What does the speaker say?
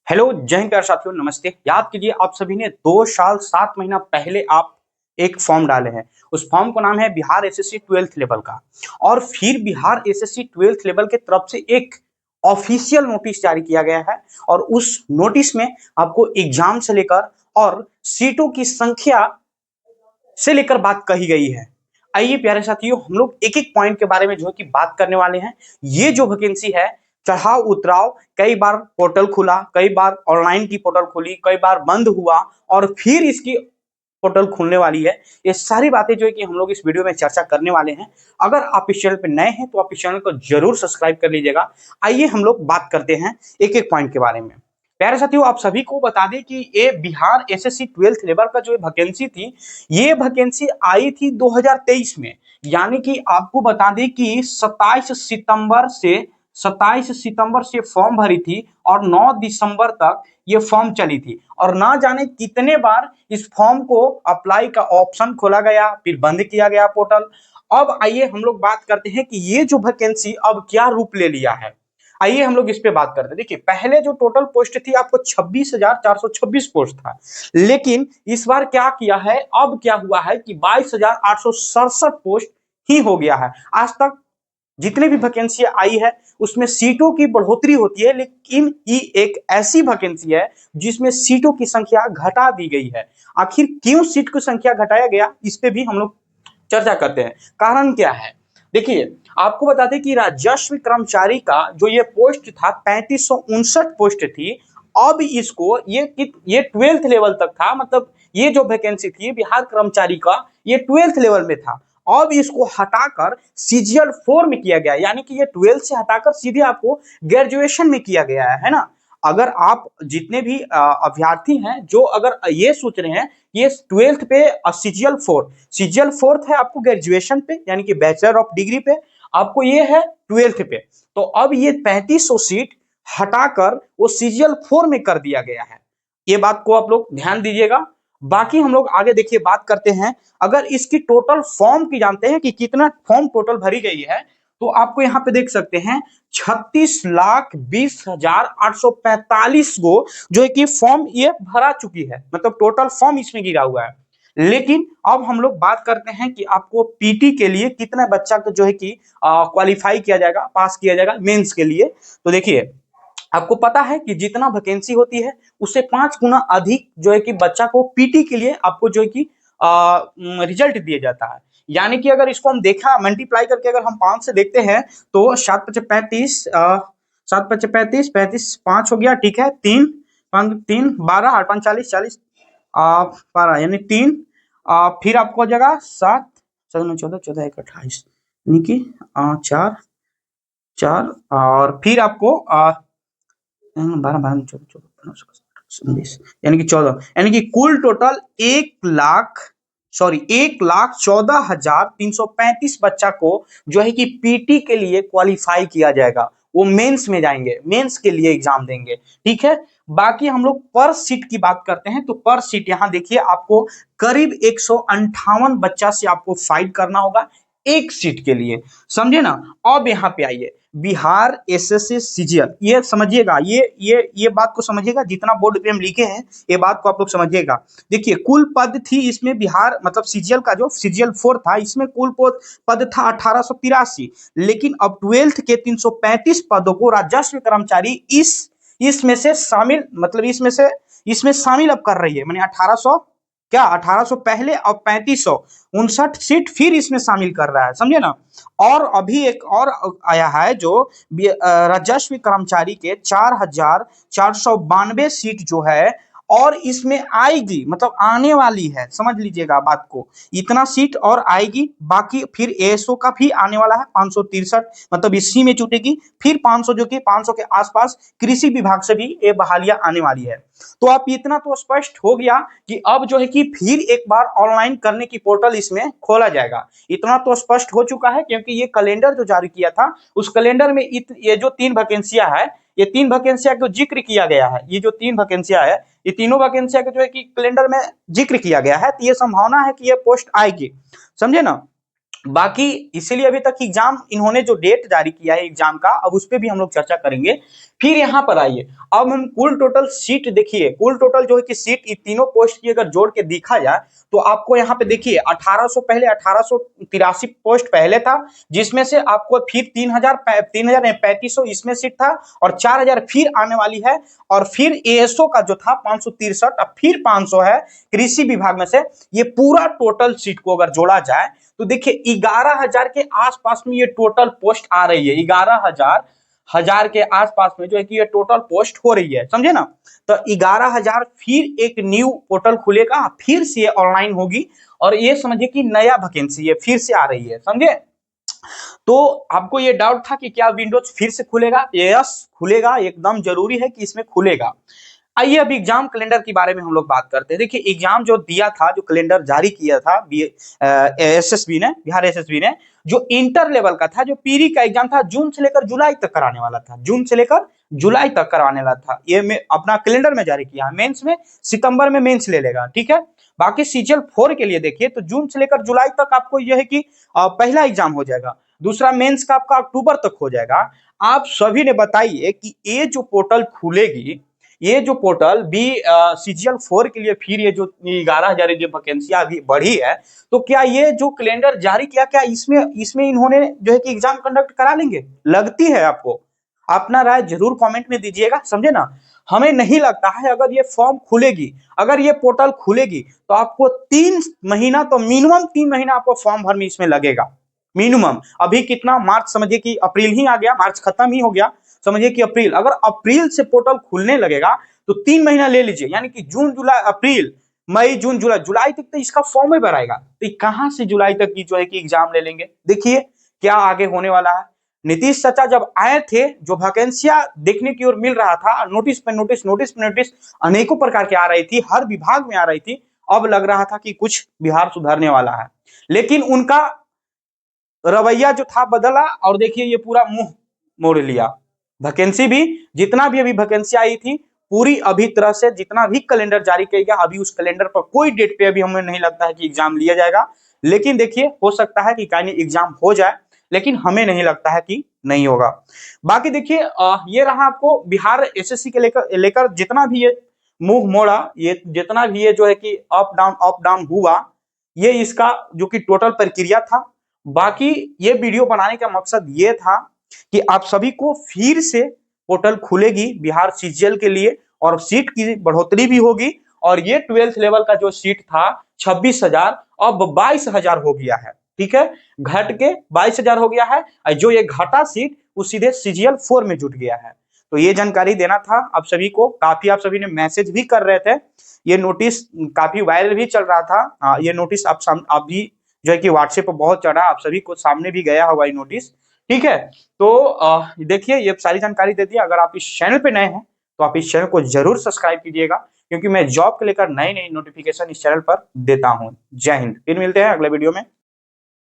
Hello जय हिंद प्यारे साथियों, नमस्ते। याद कीजिए, आप सभी ने 2 साल 7 महीना पहले आप एक फॉर्म डाले हैं। उस फॉर्म का नाम है बिहार एसएससी 12th लेवल का। और फिर बिहार एसएससी 12th लेवल के तरफ से एक ऑफिशियल नोटिस जारी किया गया है। और उस नोटिस में आपको एग्जाम से लेकर और सीटों की संख्या से लेकर बात कही गई है। आइए प्यारे साथियों, हम लोग एक एक पॉइंट के बारे में जो है कि बात करने वाले हैं। ये जो वैकेंसी है, चढ़ाव उतराव, कई बार पोर्टल खुला, कई बार ऑनलाइन की पोर्टल खुली, कई बार बंद हुआ और फिर इसकी पोर्टल खुलने वाली है। ये सारी बातें जो है कि हम लोग इस वीडियो में चर्चा करने वाले हैं। अगर आप इस चैनल पे नए हैं तो आप इस चैनल को जरूर सब्सक्राइब कर लीजिएगा। आइए हम लोग बात करते हैं एक एक पॉइंट के बारे में। प्यारे साथियों, आप सभी को बता दें कि ये बिहार एसएससी 12th लेवल का जो वैकेंसी थी, ये वैकेंसी आई थी 2023 में। यानी कि आपको बता दें कि 27 सितंबर से फॉर्म भरी थी और 9 दिसंबर तक ये फॉर्म चली थी। और ना जाने कितने बार इस फॉर्म को अप्लाई का ऑप्शन खोला गया, फिर बंद किया गया पोर्टल। अब आइए हम लोग बात करते हैं कि ये जो वैकेंसी अब क्या रूप ले लिया है। आइए हम लोग इस पे बात करते हैं। देखिए, पहले जो टोटल पोस्ट थी आपको 26,426 पोस्ट था, लेकिन इस बार क्या किया है, अब क्या हुआ है कि 22,867 पोस्ट ही हो गया है। आज तक जितने भी वैकेंसी आई है उसमें सीटों की बढ़ोतरी होती है, लेकिन ये एक ऐसी वैकेंसी है जिसमें सीटों की संख्या घटा दी गई है। आखिर क्यों सीट की संख्या घटाया गया, इस पे भी हम लोग चर्चा करते हैं। कारण क्या है, देखिए आपको बता दें कि राजस्व कर्मचारी का जो ये पोस्ट था 3559 पोस्ट थी। अब इसको ये 12th लेवल तक था, मतलब ये जो वैकेंसी थी बिहार कर्मचारी का, ये 12th लेवल में था। अब इसको हटाकर सीजीएल 4 में किया गया, यानी कि ये 12th से हटाकर सीधे आपको ग्रेजुएशन में किया गया है ना। अगर आप जितने भी अभ्यर्थी हैं जो अगर ये सोच रहे हैं ये 12th पे सीजीएल 4 है आपको ग्रेजुएशन पे, यानी कि बैचलर ऑफ डिग्री पे, आपको ये है 12th पे। तो अब ये 3500 सीट हटाकर वो सीजीएल 4 में कर दिया गया है। ये बात को आप लोग ध्यान दीजिएगा। बाकी हम लोग आगे देखिए बात करते हैं। अगर इसकी टोटल फॉर्म की जानते हैं कि कितना फॉर्म टोटल भरी गई है, तो आपको यहाँ पे देख सकते हैं 36,20,845 गो जो है कि फॉर्म ये भरा चुकी है, मतलब टोटल फॉर्म इसमें गिरा हुआ है। लेकिन अब हम लोग बात करते हैं कि आपको पीटी के लिए कितना बच्चा को जो है कि क्वालिफाई किया जाएगा, पास किया जाएगा मेंस के लिए। तो देखिए, आपको पता है कि जितना वैकेंसी होती है उससे 5 गुना अधिक जो है कि बच्चा को पीटी के लिए आपको जो है कि रिजल्ट दिया जाता है। यानी कि अगर इसको हम देखा मल्टीप्लाई करके अगर हम 5 से देखते हैं तो 7 × 5 = 35, 7 × 5 = 35, 5 हो गया, ठीक है, 3 5 3 12 8 5 40 40 12 यानी 3, फिर आपको हो जाएगा 7 7 9 14 14 1 28, यानी कि 4 4 और फिर आपको 12 12 14 14 19, यानी कि 14, यानी कि कुल टोटल 1,14,335 बच्चा को जो है कि पीटी के लिए क्वालिफाई किया जाएगा। वो मेंस में जाएंगे, मेंस के लिए एग्जाम देंगे, ठीक है। बाकी हम लोग पर सीट की बात करते हैं, तो पर सीट यहाँ देखिए आपको करीब 158 बच्चा से आपको फाइट करना होगा एक सीट के लिए, समझे ना। अब यहाँ पे आइए, बिहार एसएससी सीजीएल, ये समझिएगा, ये बात को समझिएगा, जितना बोर्ड पे हम लिखे हैं ये बात को आप लोग समझिएगा। देखिए, कुल पद थी इसमें बिहार मतलब सीजीएल का जो सीजीएल 4 था, इसमें कुल पद था 1883, लेकिन अब 12th के 335 पदों को राजस्व कर्मचारी इसमें से शामिल, मतलब इसमें शामिल अब कर रही है। माने 1800 पहले, अब 3559 सीट फिर इसमें शामिल कर रहा है, समझे ना। और अभी एक और आया है जो राजस्व कर्मचारी के 4,492 सीट जो है और इसमें आएगी, मतलब आने वाली है, समझ लीजिएगा बात को। इतना सीट और आएगी, बाकी फिर एएसओ का भी आने वाला है 563, मतलब इसी में जुटेगी। फिर 500 जो कि 500 के आसपास कृषि विभाग से भी ये बहालियां आने वाली है। तो आप इतना तो स्पष्ट हो गया कि अब जो है कि फिर एक बार ऑनलाइन करने की पोर्टल इसमें खोला जाएगा। इतना तो स्पष्ट हो चुका है, क्योंकि ये कैलेंडर जो जारी किया था उस कैलेंडर में ये जो 3 वैकेंसियां है, ये 3 वैकेंसियां को जिक्र किया गया है। ये जो 3 वैकेंसियां है, ये तीनों वैकेंसियां को जो है कि कैलेंडर में जिक्र किया गया है, तो ये संभावना है कि ये पोस्ट आएगी, समझे ना। बाकी इसीलिए अभी तक एग्जाम इन्होंने जो डेट जारी किया है एग्जाम का, अब उस पर भी हम लोग चर्चा करेंगे। फिर यहाँ पर आइए, अब हम कुल टोटल सीट देखिए, कुल टोटल जो है कि सीट इन तीनों पोस्ट की अगर जोड़ के देखा जाए तो आपको यहाँ पे देखिए 1800 पहले 1883 पोस्ट पहले था, जिसमें से आपको फिर 3500 इसमें सीट था और 4000 फिर आने वाली है, और फिर एएसओ का जो था 563 अब फिर 500 है कृषि विभाग में से। ये पूरा टोटल सीट को अगर जोड़ा जाए तो देखिए 11,000 के आसपास में ये टोटल पोस्ट आ रही है, 11,000 के आसपास में जो है कि ये टोटल पोस्ट हो रही है, समझे ना। तो 11,000 फिर एक न्यू पोर्टल खुलेगा, फिर से ऑनलाइन होगी, और ये समझिए कि नया वैकेंसी है फिर से आ रही है, समझे। तो आपको ये डाउट था कि क्या विंडोज फिर से खुलेगा? यस खुलेगा, एकदम जरूरी है कि इसमें खुलेगा। आइए अब एग्जाम कैलेंडर के बारे में हम लोग बात करते हैं। देखिए एग्जाम जो दिया था, जो कैलेंडर जारी किया था एसएसबी ने, बिहार एसएसबी ने, जो इंटर लेवल का था, जो पीरी का एग्जाम था, जून से लेकर जुलाई तक कराने वाला था, जून से लेकर जुलाई तक करवाने वाला था, ये में अपना कैलेंडर में जारी किया है। मेंस में सितंबर में मेंस ले लेगा, ठीक है। बाकी सीजीएल 4 के लिए देखिए तो जून से लेकर जुलाई तक आपको यह है कि पहला एग्जाम हो जाएगा, दूसरा मेंस का आपका अक्टूबर तक हो जाएगा। आप सभी ने बताइए कि ये जो पोर्टल खुलेगी, ये जो पोर्टल बी सीजीएल 4 के लिए फिर ये जो 11,000 जो वैकेंसी अभी बढ़ी है, तो क्या ये जो कैलेंडर जारी किया, क्या इसमें इन्होंने जो है कि एग्जाम कंडक्ट करा लेंगे? लगती है आपको? अपना राय जरूर कमेंट में दीजिएगा, समझे ना। हमें नहीं लगता है, अगर ये फॉर्म खुलेगी, अगर ये पोर्टल खुलेगी तो आपको 3 महीना, तो मिनिमम 3 महीना आपको फॉर्म भरने इसमें लगेगा, मिनिमम। अभी कितना मार्च, समझिए कि अप्रैल ही आ गया, मार्च खत्म ही हो गया, समझिए कि अप्रैल, अगर अप्रैल से पोर्टल खुलने लगेगा तो 3 महीना ले लीजिए, यानी कि जून जुलाई अप्रैल मई जून जुलाई, जुलाई तक तो इसका फॉर्म ही भराएगा, तो कहां से जुलाई तक की जो है कि एग्जाम ले लेंगे। देखिए क्या आगे होने वाला है। नीतीश चाचा जब आए थे, जो वैकेंसियां देखने की ओर मिल रहा था, नोटिस पे नोटिस, नोटिस पे नोटिस अनेकों प्रकार की आ रही थी, हर विभाग में आ रही थी, अब लग रहा था कि कुछ बिहार सुधरने वाला है, लेकिन उनका रवैया जो था बदला, और देखिए ये पूरा मुंह मोड़ लिया। वैकेंसी भी, जितना भी अभी वैकेंसी आई थी पूरी, अभी तरह से जितना भी कैलेंडर जारी किया गया, अभी उस कैलेंडर पर कोई डेट पे अभी हमें नहीं लगता है कि एग्जाम लिया जाएगा। लेकिन देखिए हो सकता है कि कहीं एग्जाम हो जाए, लेकिन हमें नहीं लगता है कि नहीं होगा। बाकी देखिए ये रहा आपको बिहार एसएससी के लेकर जितना भी ये मुंह मोड़ा, ये जितना भी ये जो है कि अप डाउन हुआ, ये इसका जो कि टोटल प्रक्रिया था। बाकी ये वीडियो बनाने का मकसद ये था कि आप सभी को फिर से पोर्टल खुलेगी बिहार सीजीएल के लिए, और सीट की बढ़ोतरी भी होगी, और ये 12th लेवल का जो सीट था 26,000 अब 22,000 हो गया है, ठीक है, घट के 22,000 हो गया है, और जो ये घटा सीट वो सीधे सीजीएल 4 में जुट गया है। तो ये जानकारी देना था आप सभी को। काफी आप सभी ने मैसेज भी कर रहे थे, ये नोटिस काफी वायरल भी चल रहा था। ये नोटिस आप भी जो है कि व्हाट्सएप पर बहुत चढ़ा, आप सभी को सामने भी गया होगा ये नोटिस, ठीक है। तो देखिए ये सारी जानकारी दे दी। अगर आप इस चैनल पे नए हैं तो आप इस चैनल को जरूर सब्सक्राइब कीजिएगा, क्योंकि मैं जॉब को लेकर नई नई नोटिफिकेशन इस चैनल पर देता हूं। जय हिंद, फिर मिलते हैं अगले वीडियो में।